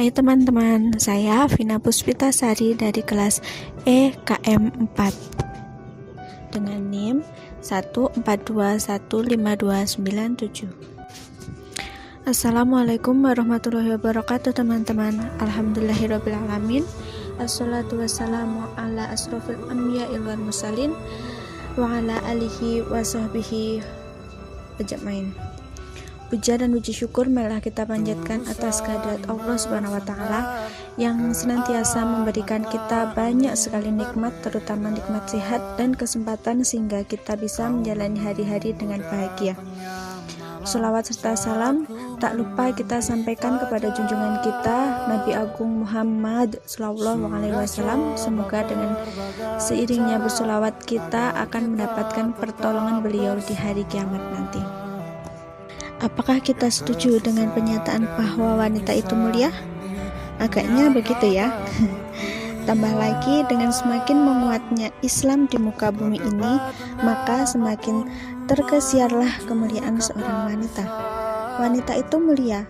Hai teman-teman, saya Vina Puspitasari dari kelas EKM 4 dengan NIM 142152997. Assalamualaikum warahmatullahi wabarakatuh teman-teman. Alhamdulillahirrabbilalamin. Assalatu wassalamu ala asrofil anbiya'il wal mursalin wa ala alihi wa sahbihi ajmain. Puja dan puji syukur marilah kita panjatkan atas kehadirat Allah Subhanahu wa taala yang senantiasa memberikan kita banyak sekali nikmat, terutama nikmat sehat dan kesempatan sehingga kita bisa menjalani hari-hari dengan bahagia. Sholawat serta salam tak lupa kita sampaikan kepada junjungan kita Nabi Agung Muhammad Sallallahu Alaihi Wasallam. Semoga dengan seiringnya bersolawat kita akan mendapatkan pertolongan beliau di hari kiamat nanti. Apakah kita setuju dengan pernyataan bahwa wanita itu mulia? Agaknya begitu ya. Tambah lagi dengan semakin menguatnya Islam di muka bumi ini, maka semakin terkesiarlah kemuliaan seorang wanita. Wanita itu mulia,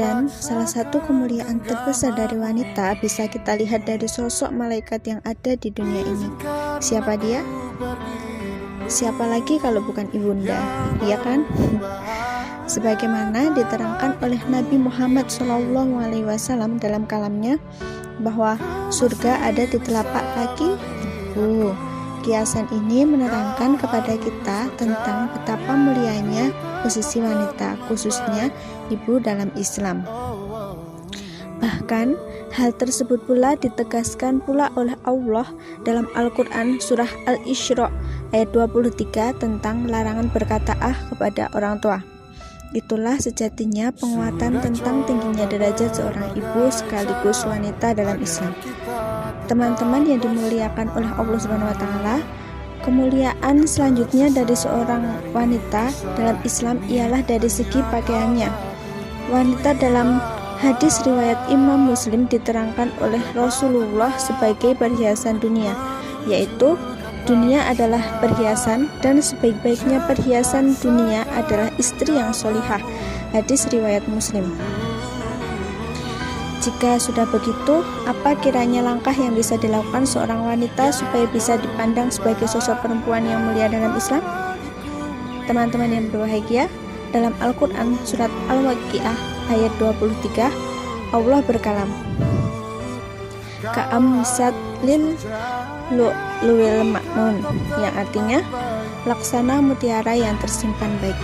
dan salah satu kemuliaan terbesar dari wanita bisa kita lihat dari sosok malaikat yang ada di dunia ini. Siapa dia? Siapa lagi kalau bukan ibunda, ya kan? Sebagaimana diterangkan oleh Nabi Muhammad SAW dalam kalamnya bahwa surga ada di telapak kaki ibu. Kiasan ini menerangkan kepada kita tentang betapa mulianya posisi wanita, khususnya ibu dalam Islam. Bahkan hal tersebut pula ditegaskan pula oleh Allah dalam Al-Quran surah Al-Isra ayat 23 tentang larangan berkata kepada orang tua. Itulah sejatinya penguatan tentang tingginya derajat seorang ibu sekaligus wanita dalam Islam. Teman-teman yang dimuliakan oleh Allah Subhanahu wa taala, kemuliaan selanjutnya dari seorang wanita dalam Islam ialah dari segi pakaiannya. Wanita dalam hadis riwayat Imam Muslim diterangkan oleh Rasulullah sebagai perhiasan dunia, yaitu dunia adalah perhiasan dan sebaik-baiknya perhiasan dunia adalah istri yang solihah. Hadis riwayat Muslim. Jika sudah begitu, apa kiranya langkah yang bisa dilakukan seorang wanita supaya bisa dipandang sebagai sosok perempuan yang mulia dalam Islam? Teman-teman yang berbahagia, dalam Al-Quran surat Al-Waqiah ayat 23, Allah berkalam, Ka'amsat lil luwil maknun, yang artinya laksana mutiara yang tersimpan baik.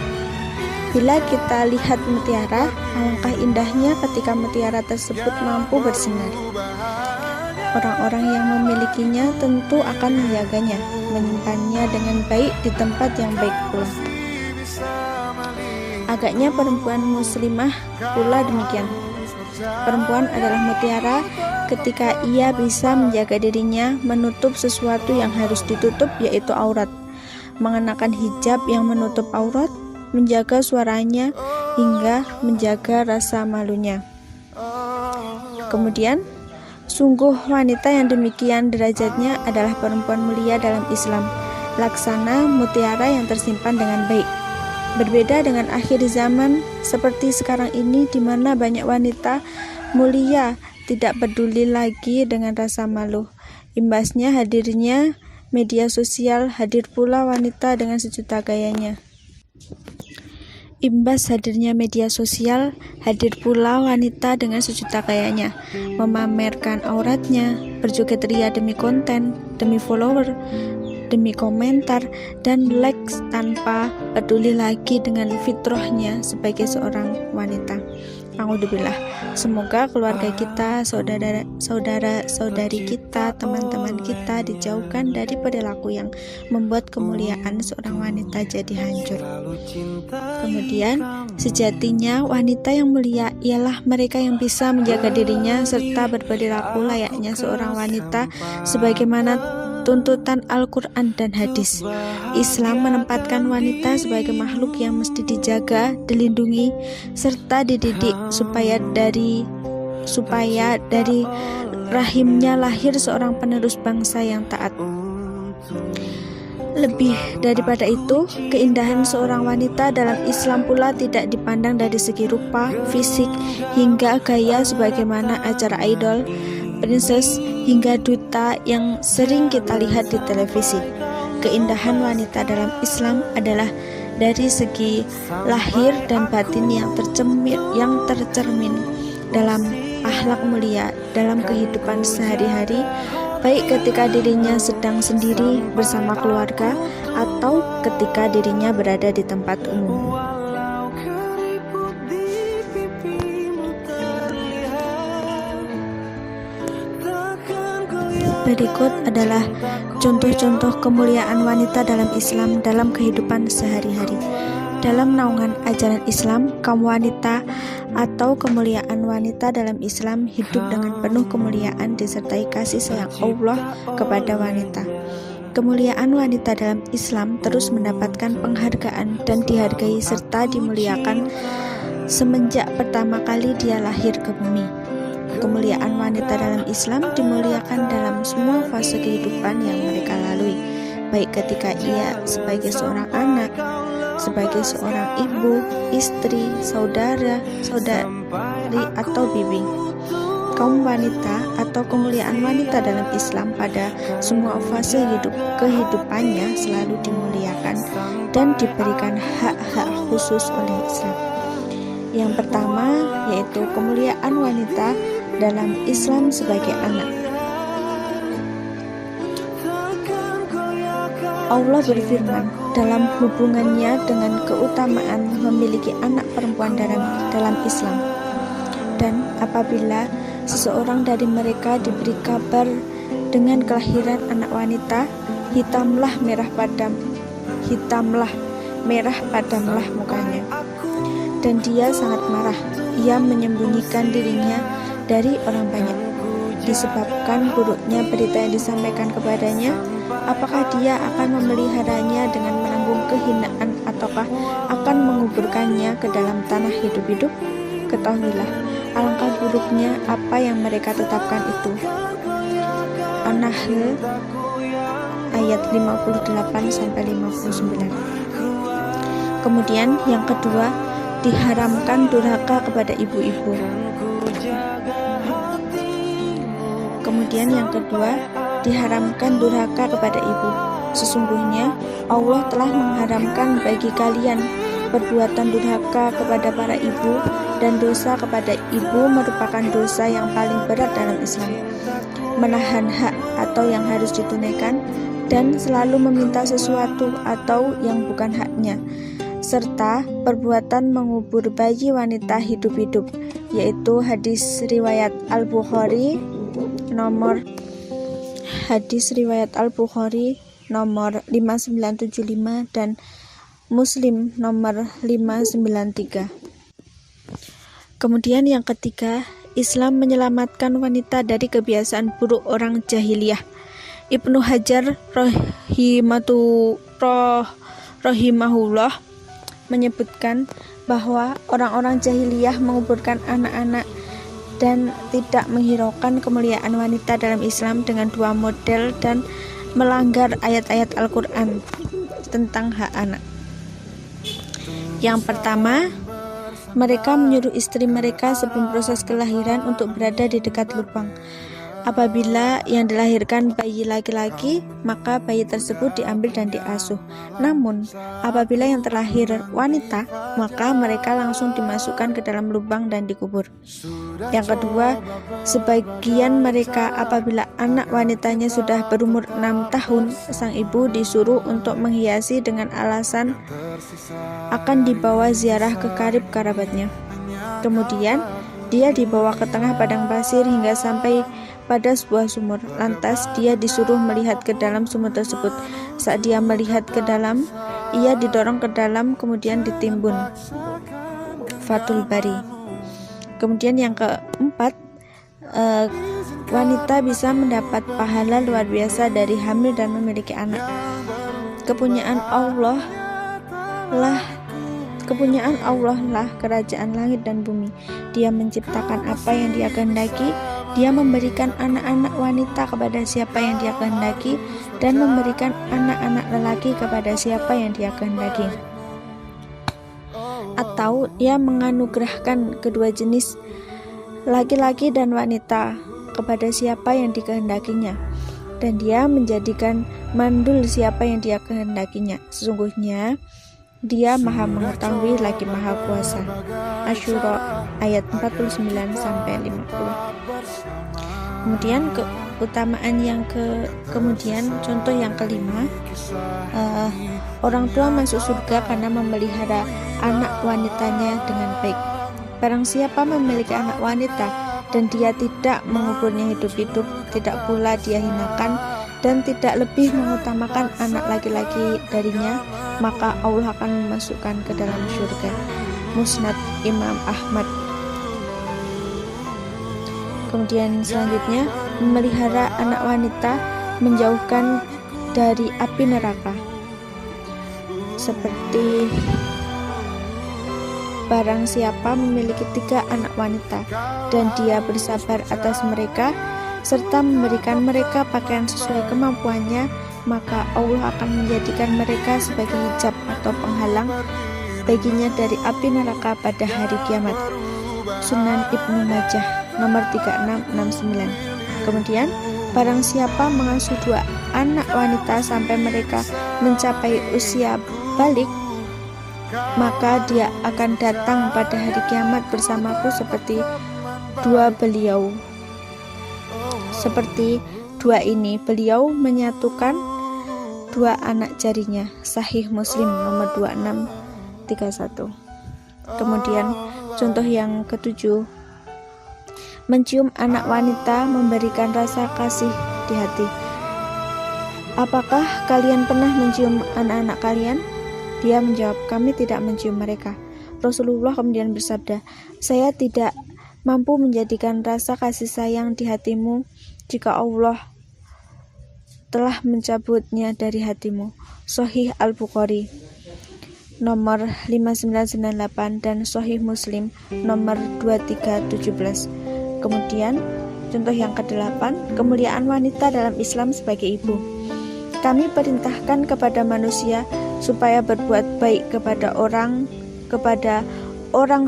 Bila kita lihat mutiara, alangkah indahnya ketika mutiara tersebut mampu bersinar. Orang-orang yang memilikinya tentu akan menjaganya, menyimpannya dengan baik di tempat yang baik pula. Agaknya perempuan muslimah pula demikian. Perempuan adalah mutiara ketika ia bisa menjaga dirinya, menutup sesuatu yang harus ditutup, yaitu aurat, mengenakan hijab yang menutup aurat, menjaga suaranya, hingga menjaga rasa malunya. Kemudian, sungguh wanita yang demikian derajatnya adalah perempuan mulia dalam Islam, laksana mutiara yang tersimpan dengan baik. Berbeda dengan akhir zaman seperti sekarang ini, di mana banyak wanita mulia tidak peduli lagi dengan rasa malu. Imbasnya hadirnya media sosial, hadir pula wanita dengan sejuta gayanya. Imbas hadirnya media sosial, hadir pula wanita dengan sejuta gayanya, memamerkan auratnya, berjoget ria demi konten, demi follower, demi komentar dan likes tanpa peduli lagi dengan fitrahnya sebagai seorang wanita. Alhamdulillah. Semoga keluarga kita, saudara-saudari kita, teman-teman kita dijauhkan dari perilaku yang membuat kemuliaan seorang wanita jadi hancur. Kemudian, sejatinya wanita yang mulia ialah mereka yang bisa menjaga dirinya serta berperilaku layaknya seorang wanita sebagaimana tuntutan Al-Quran dan hadis. Islam menempatkan wanita sebagai makhluk yang mesti dijaga, dilindungi, serta dididik supaya dari rahimnya lahir seorang penerus bangsa yang taat. Lebih daripada itu, keindahan seorang wanita dalam Islam pula tidak dipandang dari segi rupa, fisik, hingga gaya sebagaimana acara idol, princess, hingga duta yang sering kita lihat di televisi. Keindahan wanita dalam Islam adalah dari segi lahir dan batin yang tercermin dalam akhlak mulia dalam kehidupan sehari-hari, baik ketika dirinya sedang sendiri bersama keluarga atau ketika dirinya berada di tempat umum. Berikut adalah contoh-contoh kemuliaan wanita dalam Islam dalam kehidupan sehari-hari. Dalam naungan ajaran Islam, kaum wanita atau kemuliaan wanita dalam Islam hidup dengan penuh kemuliaan disertai kasih sayang Allah kepada wanita. Kemuliaan wanita dalam Islam terus mendapatkan penghargaan dan dihargai serta dimuliakan semenjak pertama kali dia lahir ke bumi. Kemuliaan wanita dalam Islam dimuliakan dalam semua fase kehidupan yang mereka lalui, baik ketika ia sebagai seorang anak, sebagai seorang ibu, istri, saudara, saudari, atau bibi. Kaum wanita atau kemuliaan wanita dalam Islam pada semua fase kehidupannya selalu dimuliakan dan diberikan hak-hak khusus oleh Islam. Yang pertama yaitu kemuliaan wanita dalam Islam sebagai anak. Allah berfirman dalam hubungannya dengan keutamaan memiliki anak perempuan dalam Islam. Dan apabila seseorang dari mereka diberi kabar dengan kelahiran anak wanita, merah padamlah mukanya. Dan dia sangat marah. Ia menyembunyikan dirinya dari orang banyak disebabkan buruknya berita yang disampaikan kepadanya. Apakah dia akan memeliharanya dengan menanggung kehinaan ataukah akan menguburkannya ke dalam tanah hidup-hidup? Ketahuilah alangkah buruknya apa yang mereka tetapkan itu. An-Nahl ayat 58-59. Kemudian yang kedua, diharamkan durhaka kepada ibu-ibu. Diharamkan durhaka kepada ibu. Sesungguhnya Allah telah mengharamkan bagi kalian perbuatan durhaka kepada para ibu, dan dosa kepada ibu merupakan dosa yang paling berat dalam Islam. Menahan hak atau yang harus ditunaikan dan selalu meminta sesuatu atau yang bukan haknya, serta perbuatan mengubur bayi wanita hidup-hidup, yaitu hadis riwayat Al-Bukhari nomor 5975 dan Muslim nomor 593. Kemudian yang ketiga, Islam menyelamatkan wanita dari kebiasaan buruk orang jahiliyah. Ibnu Hajar rahimahullah menyebutkan bahwa orang-orang jahiliyah menguburkan anak-anak dan tidak menghiraukan kemuliaan wanita dalam Islam dengan dua model dan melanggar ayat-ayat Al-Quran tentang hak anak. Yang pertama, mereka menyuruh istri mereka sebelum proses kelahiran untuk berada di dekat lubang. Apabila yang dilahirkan bayi laki-laki, maka bayi tersebut diambil dan diasuh. Namun, apabila yang terlahir wanita, maka mereka langsung dimasukkan ke dalam lubang dan dikubur. Yang kedua, sebagian mereka apabila anak wanitanya sudah berumur 6 tahun, sang ibu disuruh untuk menghiasi dengan alasan akan dibawa ziarah ke karib kerabatnya. Kemudian, dia dibawa ke tengah padang pasir hingga sampai pada sebuah sumur. Lantas dia disuruh melihat ke dalam sumur tersebut. Saat dia melihat ke dalam, ia didorong ke dalam kemudian ditimbun. Fathul Bari. Kemudian yang keempat, wanita bisa mendapat pahala luar biasa dari hamil dan memiliki anak. Kepunyaan Allah lah kerajaan langit dan bumi. Dia menciptakan apa yang Dia kehendaki Dia memberikan anak-anak wanita kepada siapa yang Dia kehendaki dan memberikan anak-anak lelaki kepada siapa yang Dia kehendaki. Atau Dia menganugerahkan kedua jenis laki-laki dan wanita kepada siapa yang dikehendakinya, dan Dia menjadikan mandul siapa yang Dia kehendakinya. Sesungguhnya Dia Maha Mengetahui lagi Maha Kuasa. Asy-Syura ayat 49-50. Kemudian keutamaan yang kemudian contoh yang kelima, orang tua masuk surga karena memelihara anak wanitanya dengan baik. Barang siapa memiliki anak wanita dan dia tidak menguburnya hidup-hidup, tidak pula dia hinakan dan tidak lebih mengutamakan anak laki-laki darinya, maka Allah akan memasukkan ke dalam surga. Musnad Imam Ahmad. Kemudian selanjutnya, memelihara anak wanita menjauhkan dari api neraka. Seperti barang siapa memiliki 3 anak wanita dan dia bersabar atas mereka serta memberikan mereka pakaian sesuai kemampuannya, maka Allah akan menjadikan mereka sebagai hijab atau penghalang baginya dari api neraka pada hari kiamat. Sunan Ibnu Majah nomor 3669. Kemudian barang siapa mengasuh 2 anak wanita sampai mereka mencapai usia balik, maka dia akan datang pada hari kiamat bersamaku seperti 2 beliau. Seperti 2 ini, beliau menyatukan 2 anak jarinya. Sahih Muslim nomor 2631. Kemudian contoh yang ketujuh, mencium anak wanita memberikan rasa kasih di hati. Apakah kalian pernah mencium anak-anak kalian? Dia menjawab, kami tidak mencium mereka. Rasulullah kemudian bersabda, saya tidak mampu menjadikan rasa kasih sayang di hatimu jika Allah telah mencabutnya dari hatimu. Sahih Al-Bukhari nomor 5998 dan Sahih Muslim nomor 2317. Kemudian contoh yang ke-8, kemuliaan wanita dalam Islam sebagai ibu. Kami perintahkan kepada manusia supaya berbuat baik kepada orang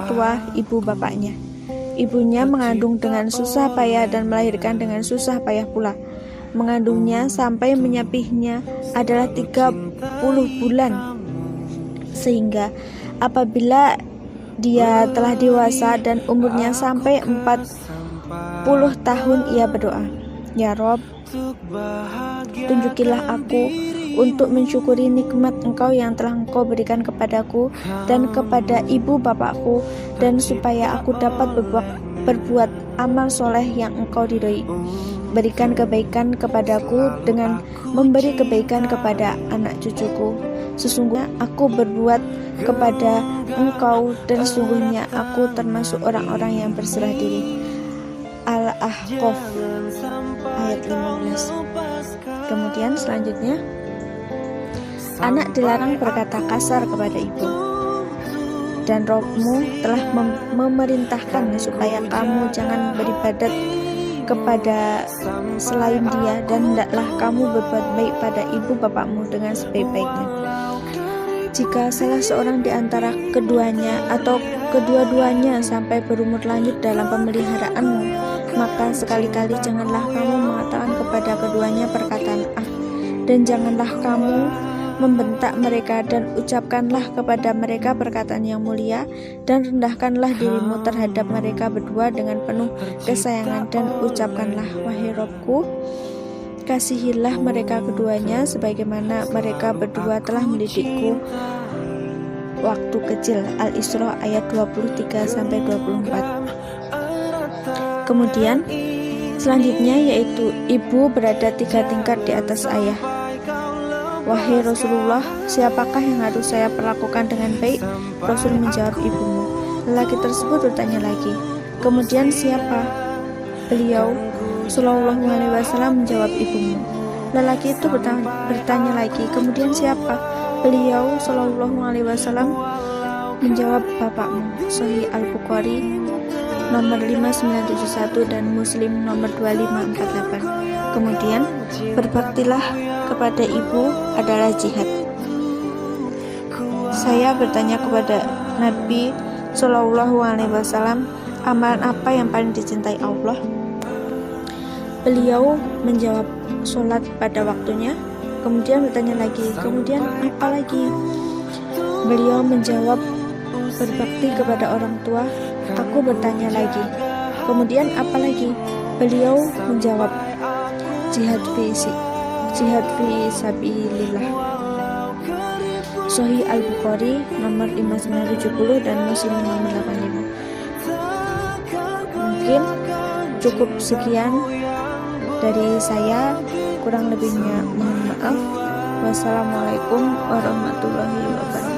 tua ibu bapaknya. Ibunya mengandung dengan susah payah dan melahirkan dengan susah payah pula. Mengandungnya sampai menyapihnya adalah 30 bulan. Sehingga apabila dia telah dewasa dan umurnya sampai 40 tahun, ia berdoa, ya Rob, tunjukilah aku untuk mensyukuri nikmat Engkau yang telah Engkau berikan kepadaku dan kepada ibu bapakku, dan supaya aku dapat berbuat amal soleh yang Engkau ridhoi. Berikan kebaikan kepadaku dengan memberi kebaikan kepada anak cucuku. Sesungguhnya aku berbuat kepada Engkau dan sesungguhnya aku termasuk orang-orang yang berserah diri. Al-Ahqaf ayat 15. Kemudian selanjutnya, anak dilarang berkata kasar kepada ibu, dan Robmu telah memerintahkan supaya kamu jangan beribadat kepada selain Dia, dan hendaklah kamu berbuat baik pada ibu bapakmu dengan sebaik-baiknya. Jika salah seorang di antara keduanya atau kedua-duanya sampai berumur lanjut dalam pemeliharaanmu, maka sekali-kali janganlah kamu mengatakan kepada keduanya perkataan dan janganlah kamu membentak mereka, dan ucapkanlah kepada mereka perkataan yang mulia, dan rendahkanlah dirimu terhadap mereka berdua dengan penuh kesayangan, dan ucapkanlah, wahai Robku, kasihilah mereka keduanya sebagaimana mereka berdua telah mendidikku waktu kecil. Al-Isra ayat 23-24. Kemudian selanjutnya yaitu ibu berada 3 tingkat di atas ayah. Wahai Rasulullah, siapakah yang harus saya perlakukan dengan baik? Rasul menjawab, ibumu. Lelaki tersebut bertanya lagi, kemudian siapa? Beliau Sallallahu Alaihi Wasallam menjawab, ibumu. Lelaki itu bertanya lagi, kemudian siapa? Beliau Sallallahu Alaihi Wasallam menjawab, bapakmu. Sahih Al-Bukhari nomor 5971 dan Muslim nomor 2548. Kemudian, berbaktilah kepada ibu adalah jihad. Saya bertanya kepada Nabi Shallallahu Alaihi Wasallam, amalan apa yang paling dicintai Allah? Beliau menjawab, sholat pada waktunya. Kemudian bertanya lagi, kemudian apa lagi? Beliau menjawab, berbakti kepada orang tua. Aku bertanya lagi, kemudian apa lagi? Beliau menjawab, jihad fi sabilillah. Sahih Al-Bukhari nomor 5970 dan Muslim nomor 85. Mungkin cukup sekian dari saya, kurang lebihnya mohon maaf. Wassalamualaikum warahmatullahi wabarakatuh.